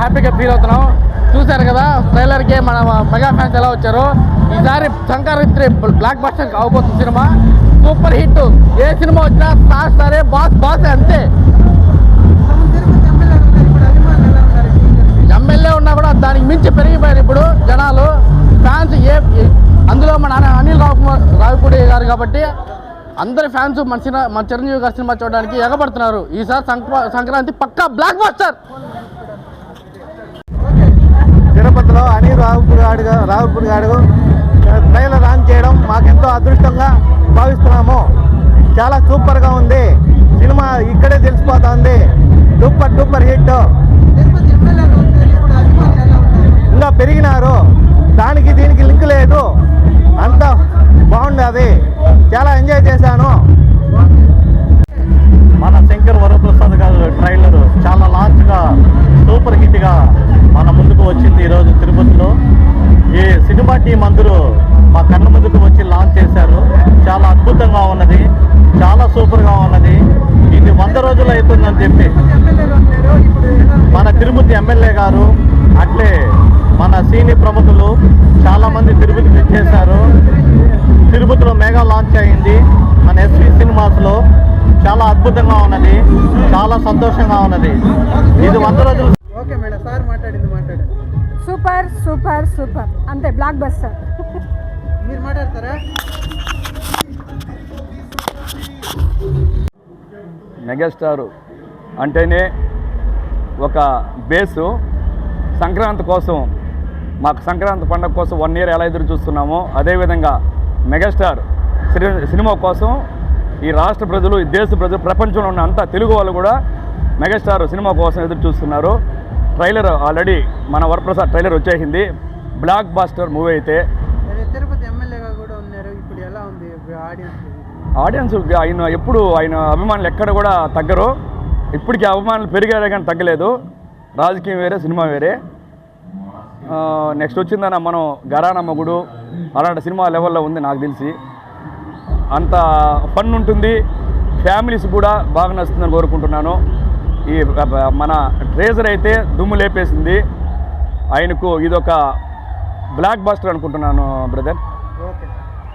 హ్యాపీగా ఫీల్ అవుతున్నాం. చూశారు కదా ట్రైలర్కి మన మెగా ఫ్యాన్స్ ఎలా వచ్చారు. ఈసారి సంక్రాంతి బ్లాక్ బస్టర్ అవబోతుంది సినిమా. Super hit. ఏ సినిమా వచ్చినా స్టార్ బాస్ అంతే. ఎమ్మెల్యే ఉన్నా కూడా దానికి మించి పెరిగిపోయారు ఇప్పుడు జనాలు, ఫ్యాన్స్. అందులో మన అనిల్ రావిపూడి గారు కాబట్టి అందరి ఫ్యాన్స్ మన చిరంజీవి గారి సినిమా చూడడానికి ఎగబడుతున్నారు. ఈసారి సంక్రాంతి పక్కా బ్లాక్ బస్టర్. తిరుపతిలో అనిల్ రావిపూడి గారు ట్రైలర్ లాంచ్ చేయడం మాకెంతో అదృష్టంగా భావిస్తున్నాము. చాలా సూపర్గా ఉంది సినిమా. ఇక్కడే తెలిసిపోతుంది సూపర్ హిట్. ఇంకా పెరిగినారు, దానికి దీనికి లింక్ లేదు, అంత బాగుండేది. చాలా ఎంజాయ్ చేశాను. మన శంకర్ వరప్రసాద్ గారు ట్రైలర్ చాలా లాస్ట్గా సూపర్ హిట్గా మన ముందుకు వచ్చింది. ఈరోజు తిరుపతిలో ఈ సినిమా టీం అందరూ మా కళ్ళ ముందుకు వచ్చి లాంచ్ చేశారు. చాలా అద్భుతంగా ఉన్నది, చాలా సూపర్గా ఉన్నది. ఇది 100 రోజులు అవుతుందని చెప్పి మన తిరుపతి ఎమ్మెల్యే గారు, అట్లే మన సీనియర్ ప్రముఖులు చాలామంది తిరుపతికి వచ్చేశారు. తిరుపతిలో మెగా లాంచ్ అయింది మన ఎస్వి సినిమాస్లో. చాలా అద్భుతంగా ఉన్నది, చాలా సంతోషంగా ఉన్నది. ఇది 100 రోజులు. ఓకే మేడం, సార్ మాట్లాడింది సూపర్ అంతే, బ్లాక్ బస్టర్. మీరు మాట్లాడతారా? మెగాస్టార్ అంటేనే ఒక బేసు. సంక్రాంతి కోసం, మాకు సంక్రాంతి పండుగ కోసం 1 year ఎలా ఎదురు చూస్తున్నామో అదేవిధంగా మెగాస్టార్ సినిమా కోసం ఈ రాష్ట్ర ప్రజలు, ఈ దేశ ప్రజలు, ప్రపంచంలో ఉన్న అంతా తెలుగు వాళ్ళు కూడా మెగాస్టార్ సినిమా కోసం ఎదురు చూస్తున్నారు. ట్రైలర్ ఆల్రెడీ మన వరప్రసాద్ ట్రైలర్ వచ్చేసింది. బ్లాక్ బాస్టర్ మూవీ అయితే. తిరుపతి ఎమ్మెల్యేగా కూడా ఉన్నారు, ఇప్పుడు ఎలా ఉంది ఆడియన్స్? ఆయన అభిమానులు ఎక్కడ కూడా తగ్గరు. ఇప్పటికీ అభిమానులు పెరిగారే కానీ తగ్గలేదు. రాజకీయం వేరే, సినిమా వేరే. నెక్స్ట్ వచ్చిందన్న మనం గరానా మొగుడు, అలాంటి సినిమా లెవెల్లో ఉంది నాకు తెలిసి. అంత ఫన్ ఉంటుంది, ఫ్యామిలీస్ కూడా బాగా నచ్చుతుందని కోరుకుంటున్నాను. ఈ మన ట్రేజర్ అయితే దుమ్ము లేపేసింది. ఆయనకు ఇదొక బ్లాక్ బస్టర్ అనుకుంటున్నాను బ్రదర్.